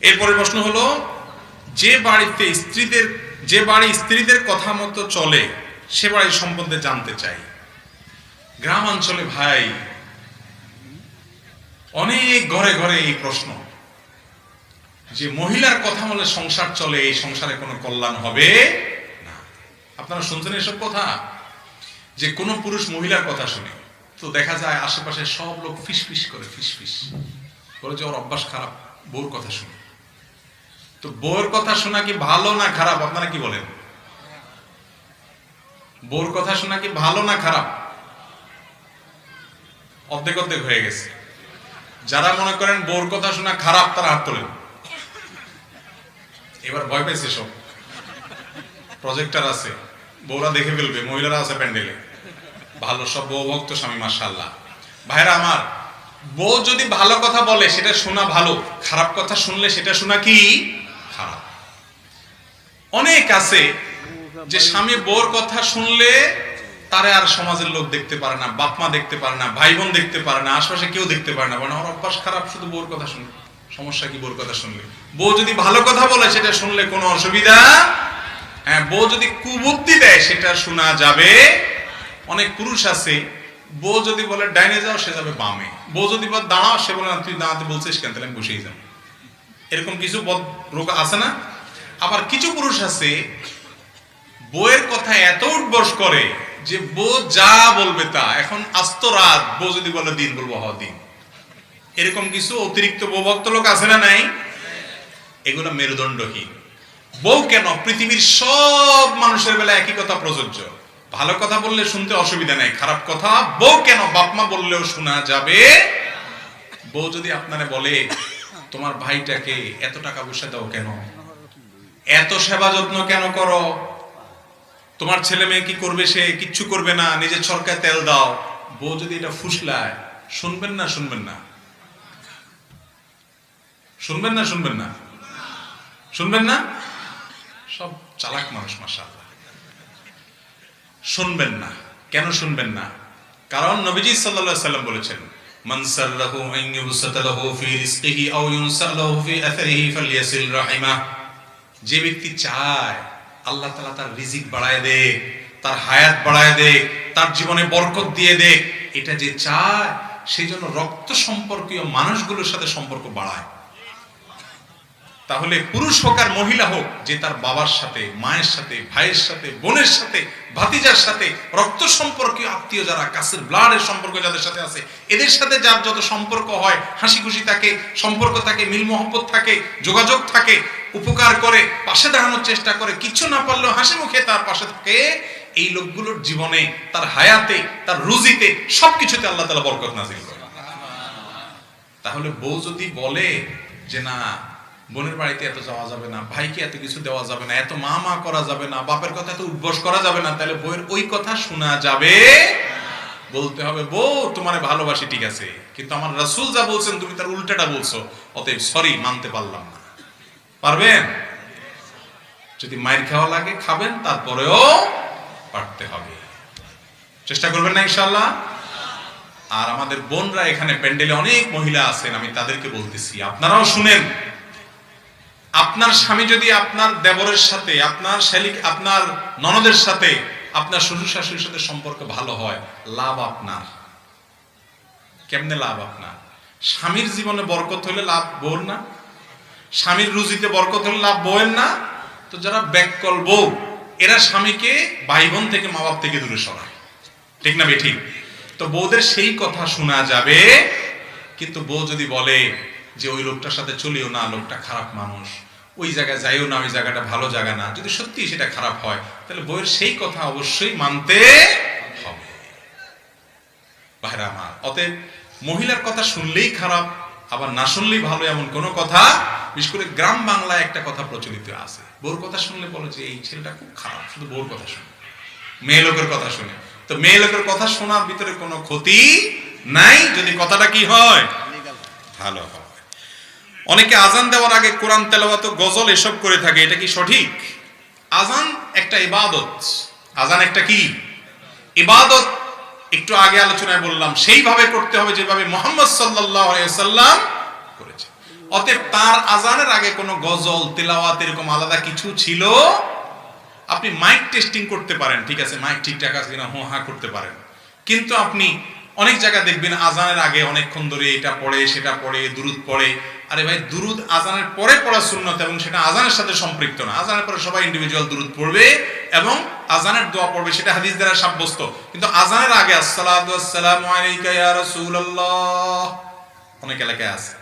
এরপরে প্রশ্ন হলো, যে বাড়ি স্ত্রীদের কথা মতো চলে সে বাড়ির সম্বন্ধে জানতে চাই। গ্রাম অঞ্চলে ভাই অনেক ঘরে ঘরে এই প্রশ্ন, যে মহিলার কথা বলে সংসার চলে, এই সংসারে কোনো কল্যাণ হবে না। আপনারা শুনছেন এসব কথা? যে কোনো পুরুষ মহিলার কথা শুনে তো দেখা যায় আশেপাশে সব লোক ফিসফিস করে, ফিসফিস বলে যে ওর অভ্যাস খারাপ বউর কথা শুনে। তো বউর কথা শোনা কি ভালো না খারাপ? আপনারা কি বলেন? বউর কথা শোনা কি ভালো না খারাপ? অর্ধেক অর্ধেক হয়ে গেছে। যারা মনে করেন বউর কথা শোনা খারাপ তারা হাত তোলেন। এবার ভয় পেয়েছে সব, প্রজেক্টর আছে, বউরা দেখে ফেলবে, মহিলারা আছে প্যান্ডেলে, ভালো সব বউ ভক্ত স্বামী মাশাআল্লাহ। ভাইরা আমার, বউ যদি ভালো কথা বলে সেটা শোনা ভালো, খারাপ কথা শুনলে সেটা শোনা কি খারাপ। অনেক আছে যে স্বামী বউর কথা শুনলে তারে আর সমাজের লোক দেখতে পারে না, বাপ মা দেখতে পারে না, ভাই বোন দেখতে পারে না, আশপাশে কেউ দেখতে পারে না, মানে ওর অভ্যাস খারাপ শুধু বউর কথা শুনলে। সমস্যা কি বউর কথা শুনলে? বউ যদি ভালো কথা বলে সেটা শুনলে কোনো অসুবিধা। হ্যাঁ, বউ যদি কুবুদ্ধি দেয় সেটা শোনা যাবে। অনেক পুরুষ আছে, বউ যদি বলে ডাইনে যাও সে যাবে বামে, বউ যদি বলে দাঁড়াও সে বলে না তুই দাঁড়াতে বলছিস কেন, তাহলে আমি বসেই যাবো। এরকম কিছু রোগ আছে না? আবার কিছু পুরুষ আছে বউয়ের কথা এত উঠবস করে যে বউ যা বলবে তা, এখন আস্ত রাত বউ যদি বলে দিন বলবো হ দিন। এরকম কিছু অতিরিক্ত বউভক্ত লোক আছে না নাই? এগুলো মেরুদণ্ডহীন। বউ কেন? পৃথিবীর সব মানুষের বেলা একই কথা প্রযোজ্য। ভালো কথা বললে শুনতে অসুবিধা নাই, খারাপ কথা বউ কেন বাপ মা বললেও শোনা যাবে। বউ যদি আপনারে বলে তোমার ভাইটাকে এত টাকা পয়সা দাও কেন, এত সেবা যত্ন কেন করো, তোমার ছেলে মেয়ে কি করবে, সে কিচ্ছু করবে না, নিজের সরকার তেল দাও, বউ যদি এটা ফুসলায়, শুনবেন না শুনবেন না? শুনবেন না শুনবেন না? শুনবেন না? সব চালাক মানুষ মাশাআল্লাহ। শুনবেন না। কেন শুনবেন না? কারণ নবীজি সাল্লাল্লাহু আলাইহি ওয়াসাল্লাম বলেছেন, মান সাল্লাহু আন ইউবসাতা লাহু ফি রিজকিহি আও ইউনসা লাহু ফি আথরিহি ফালইয়াসিল রাহিমা। যে ব্যক্তি চায় আল্লাহ তাআলা তার রিজিক বাড়ায় দেয়, তার হায়াত বাড়ায় দেয়, তার জীবনে বরকত দিয়ে দেয়, এটা যে চায় সেই জন্য রক্ত সম্পর্কীয় মানুষগুলোর সাথে সম্পর্ক বাড়ায়। তাহলে পুরুষ হোক আর মহিলা হোক, যে তার বাবার সাথে, মায়ের সাথে, ভাইয়ের সাথে, বোনের সাথে, ভাতিজার সাথে, রক্ত সম্পর্কীয় আত্মীয় যারা কাছের ব্লাডের সম্পর্ক যাদের সাথে আছে, এদের সাথে যার যত সম্পর্ক হয়, হাসি খুশি থাকে, সম্পর্ক থাকে, মিল মহব্বত থাকে, যোগাযোগ থাকে, উপকার করে, পাশে দাঁড়ানোর চেষ্টা করে, কিছু না পারলেও হাসি মুখে তার পাশে থাকে, এই লোকগুলোর জীবনে, তার হায়াতে, তার রুজিতে, সবকিছুতে আল্লাহ তাআলা বরকত নাযিল করে। তাহলে বউ যদি বলে যে না বোনের বাড়িতে এত যাওয়া যাবে না, ভাইকে এত কিছু দেওয়া যাবে না, এত মা মা করা যাবে না, বাপের কথা এত উদ্বস করা যাবে না, তাহলে বউয়ের ওই কথা শোনা যাবে। বলতে হবে বউ তোমারে ভালোবাসি ঠিক আছে, কিন্তু আমার রাসূল যা বলছেন তুমি তার উল্টাটা বলছো, অতএব সরি মানতে পারলাম না। পারবেন? যদি মাইর খাওয়া লাগে খাবেন, তারপরেও পারতে হবে, চেষ্টা করবেন না ইনশাআল্লাহ। আর আমাদের বোনরা এখানে প্যান্ডেলে অনেক মহিলা আছেন, আমি তাদেরকে বলতেছি আপনারাও শুনেন। আপনার স্বামী যদি আপনার দেবরের সাথে, আপনার শালিক, আপনার ননদের সাথে, আপনার শ্বশুর শাশুড়ির সাথে সম্পর্ক ভালো হয়, লাভ আপনার। কেমনে লাভ আপনার? স্বামীর জীবনে বরকত হলে লাভ বউর না? স্বামীর রুজিতে বরকত হলে লাভ বউয়ের না? তো যারা ব্যাককল বউ, এরা স্বামীকে ভাই বোন থেকে, মা বাপ থেকে দূরে সরায়, ঠিক না বেঠিক? তো বউদের সেই কথা শোনা যাবে। কিন্তু বউ যদি বলে যে ওই লোকটার সাথে চলিও না, লোকটা খারাপ মানুষ, ওই জায়গায় যাইও না, ওই জায়গাটা ভালো জায়গা না, যদি সত্যি সেটা খারাপ হয়, তাহলে বউয়ের সেই কথা অবশ্যই মানতে হবে। ভাইরা আমার, অতএব মহিলার কথা শুনলেই খারাপ, আবার না শুনলেই ভালো এমন কোনো কথা, বিশেষ করে গ্রাম বাংলায় একটা কথা প্রচলিত আছে, বউর কথা শুনলে বলে যে এই ছেলেটা খুব খারাপ, শুধু বউর কথা শুনে, মেয়ে লোকের কথা শুনে। তো মেয়ে লোকের কথা শোনার ভিতরে কোনো ক্ষতি নাই, যদি কথাটা কি হয়, ভালো হয়। অনেকে আজান দেওয়ার আগে কোরআন তেলাওয়াত, গজল এসব করে থাকে, এটা কি সঠিক? আজান একটা ইবাদত। আজান একটা কি ইবাদত? একটু আগে আলোচনায় বললাম, সেইভাবে করতে হবে যেভাবে মুহাম্মদ সাল্লাল্লাহু আলাইহি ওয়াসাল্লাম করেছে। অতএব তার আজানের আগে কোনো গজল তেলাওয়াত এরকম আলাদা কিছু ছিল। আপনি মাইক টেস্টিং করতে পারেন, ঠিক আছে, মাইক ঠিকঠাক আছে কিনা হো হা করতে পারেন, কিন্তু আপনি অনেক জায়গায় দেখবেন আজানের আগে অনেকক্ষণ ধরে এটা পড়ে সেটা পড়ে দুরুদ পড়ে। আরে ভাই, দুরুদ আজানের পরে পড়া সুন্নত এবং সেটা আজানের সাথে সম্পৃক্ত না। আজানের পরে সবাই ইন্ডিভিজুয়াল দুরুদ পড়বে এবং আজানের দোয়া পড়বে, সেটা হাদিস দ্বারা সাব্যস্ত। কিন্তু আজানের আগে আসসালাতু ওয়াসসালামু আলাইকা ইয়া রাসূলুল্লাহ অনেক এলাকায় আছে।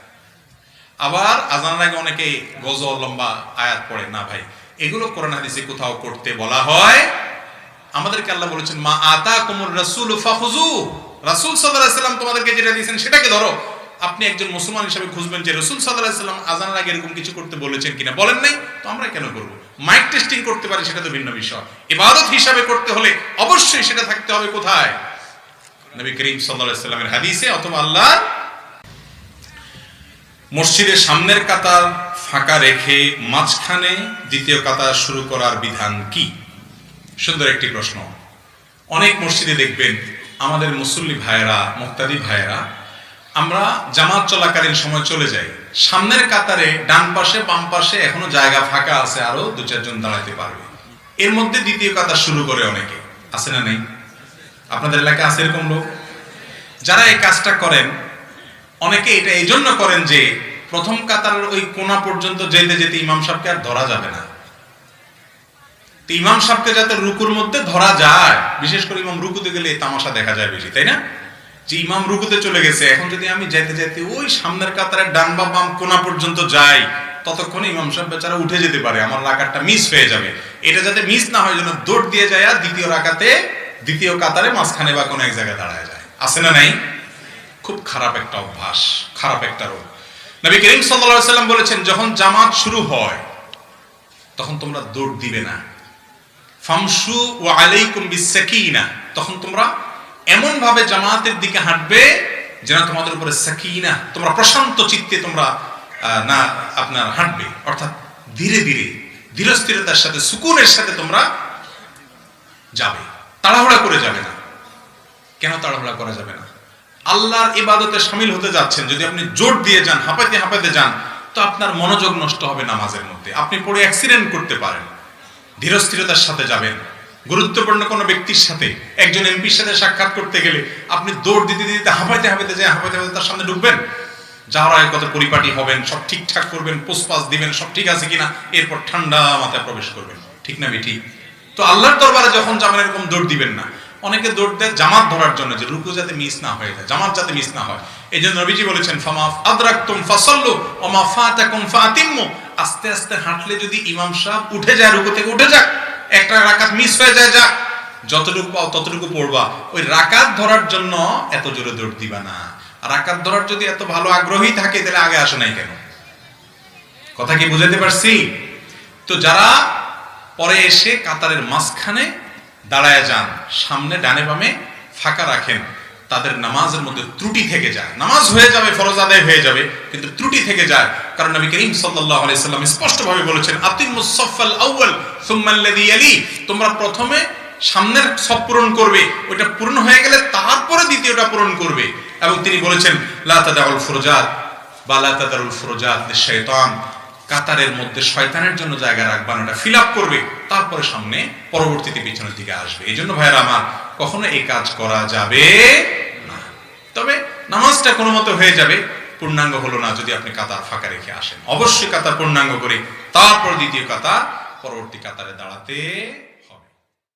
আবার আজানের আগে অনেকে গজল লম্বা আয়াত পড়ে না। ভাই, এগুলো কোরআন হাদিসে কোথাও করতে বলা হয়? আমাদেরকে আল্লাহ বলেছেন মা আতাকুমুর রাসূলু ফাখুযু, রাসূল সাল্লাল্লাহু আলাইহি ওয়াসাল্লাম তোমাদেরকে যেটা দিয়েছেন সেটাকে ধরো। আপনি একজন মুসলমান হিসেবে খুঁজবেন যে রাসূল সাল্লাল্লাহু আলাইহি ওয়াসাল্লাম আজানের আগে এরকম কিছু করতে বলেছেন কিনা, বলেন নাই তো আমরা কেন করব? মাইক টেস্টিং করতে পারি, সেটা তো ভিন্ন বিষয়। ইবাদত হিসাবে করতে হলে অবশ্যই সেটা থাকতে হবে কোথায়? নবী করিম সাল্লাল্লাহু আলাইহি ওয়াসাল্লামের হাদিসে অথবা আল্লাহ। মসজিদের সামনের কাতার ফাঁকা রেখে মাঝখানে দ্বিতীয় কাতার শুরু করার বিধান কি? সুন্দর একটি প্রশ্ন। অনেক মসজিদে দেখবেন আমাদের মুসল্লি ভাইয়েরা, মুক্তাদি ভাইয়েরা, আমরা জামাত চলাকালীন সময় চলে যাই, সামনের কাতারে ডান পাশে বাম পাশে এখনো জায়গা ফাঁকা আছে, আরো দু চারজন দাঁড়াতে পারবে, এর মধ্যে দ্বিতীয় কাতার শুরু করে অনেকে, আছে না নেই? আপনাদের এলাকায় আছে এরকম লোক? যারা এই কাজটা করেন, অনেকে এটা এই জন্য করেন যে প্রথম কাতারের ওই কোণা পর্যন্ত যেতে যেতে ইমাম সাহেবকে আর ধরা যাবে না। ইমাম সাহেবকে যাতে রুকুর মধ্যে ধরা যায়, বিশেষ করে ইমাম রুকুতে গেলে তামাশা দেখা যায় বেশি, তাই না? যে ইমাম রুকুতে চলে গেছে, এখন যদি আমি যেতে যেতে ওই সামনের কাতারের ডান বা বাম কোণা পর্যন্ত যাই, ততক্ষণে ইমাম সাহেব বেচারা উঠে যেতে পারে, আমার রাকাতটা মিস হয়ে যাবে। এটা যাতে মিস না হয় জন্য দৌড় দিয়ে যায় আর দ্বিতীয় রাকাতে দ্বিতীয় কাতারে মাঝখানে বা কোনো এক জায়গায় দাঁড়ায় যায়। আছে না নাই? খুব খারাপ একটা অভ্যাস, খারাপ একটা রোগ। নবী করিম সাল্লাল্লাহু আলাইহি ওয়াসাল্লাম বলেছেন, যখন জামাত শুরু হয় তখন তোমরা দৌড় দিবে না। ফামশু ওয়া আলাইকুম বিসাকিনা, তখন তোমরা এমন ভাবে জামাতের দিকে হাঁটবে যেন তোমাদের উপরে সাকিনা, তোমরা প্রশান্ত চিত্তে তোমরা না আপনার হাঁটবে, অর্থাৎ ধীরে ধীরে ধীরস্থিরতার সাথে সুকুনের সাথে তোমরা যাবে, তাড়াহুড়া করে যাবে না। কেন তাড়াহুড়া করা যাবে না? আল্লাহর ইবাদতে শামিল হতে যাচ্ছেন, যদি আপনি জোর দিয়ে যান, হাঁপাইতে হাঁপাইতে যান, তো আপনার মনোযোগ নষ্ট হবে নামাজের মধ্যে, আপনি পড়ে অ্যাক্সিডেন্ট করতে পারেন। ধীরস্থিরতার সাথে যাবেন। গুরুত্বপূর্ণ কোনো ব্যক্তির সাথে, একজন এমপির সাথে সাক্ষাৎ করতে গেলে আপনি দৌড় দিতে দিতে হাঁপাইতে হাঁপাইতে যায়, হাঁপাইতে হাঁপাইতে তার সামনে ঢুকবেন, যাওয়ার আগে কত পরিপাটি হবেন, সব ঠিকঠাক করবেন, পোস্টপাস দিবেন, সব ঠিক আছে কিনা, এরপর ঠান্ডা মাথায় প্রবেশ করবেন, ঠিক না বেঠি? তো আল্লাহর দরবারে যখন যাবেন এরকম দৌড় দিবেন না। অনেকে দৌড় দেয় জামাত ধরার জন্য, যে রুকু যাতে মিস না হয়ে যায়, জামাত যাতে মিস না হয়। এই জন্য নবীজি বলেছেন ফামা আদরাকতুম ফাসাল্লু ওয়া মা ফাতাকুম ফাতিম্মু, আস্তে আস্তে হাঁটলে যদি ইমাম সাহেব উঠে যায়, রুকু থেকে উঠে যাক, একটা রাকাত মিস হয়ে যায়, যাক, যতটুকু পাও ততটুকু পড়বা। ওই রাকাত ধরার জন্য এত জোরে দৌড় দিবা না। রাকাত ধরার যদি এত ভালো আগ্রহী থাকে তাহলে আগে আসে নাই কেন? কথা কি বুঝাতে পারছি? তো যারা পরে এসে কাতারের মাঝখানে দাঁড়ায় যান, সামনে ডানে বামে ফাঁকা রাখেন, তাদের নামাজের মধ্যে ত্রুটি থেকে যায়। নামাজ হয়ে যাবে, ফরজ আদায় হয়ে যাবে, কিন্তু ত্রুটি থেকে যায়। কারণ নবী করিম সাল্লাল্লাহু আলাইহি সাল্লাম স্পষ্টভাবে বলেছেন আতিমুস সাফাল আউয়াল সুম্মা আল্লাযী ইয়ালি, তোমরা প্রথমে সামনের সফ পূরণ করবে, ওইটা পূর্ণ হয়ে গেলে তারপরে দ্বিতীয়টা পূরণ করবে। এবং তিনি বলেছেন লা তাদাউল ফুরজাত বা লা তাদারুল ফুরজাত লিশ-শাইতান, কাতারের মধ্যে শয়তানের জন্য জায়গা রাখবা না, ওটা ফিল আপ করবে, তারপরে সামনে পরবর্তীতে পিছনের দিকে আসবে। এই জন্য ভাইরা আমার, কখনো এই কাজ করা যাবে না। তবে নামাজটা কোনো মতো হয়ে যাবে, পূর্ণাঙ্গ হলো না যদি আপনি কাতার ফাঁকা রেখে আসেন। অবশ্যই কাতার পূর্ণাঙ্গ করে তারপর দ্বিতীয় কাতার পরবর্তী কাতারে দাঁড়াতে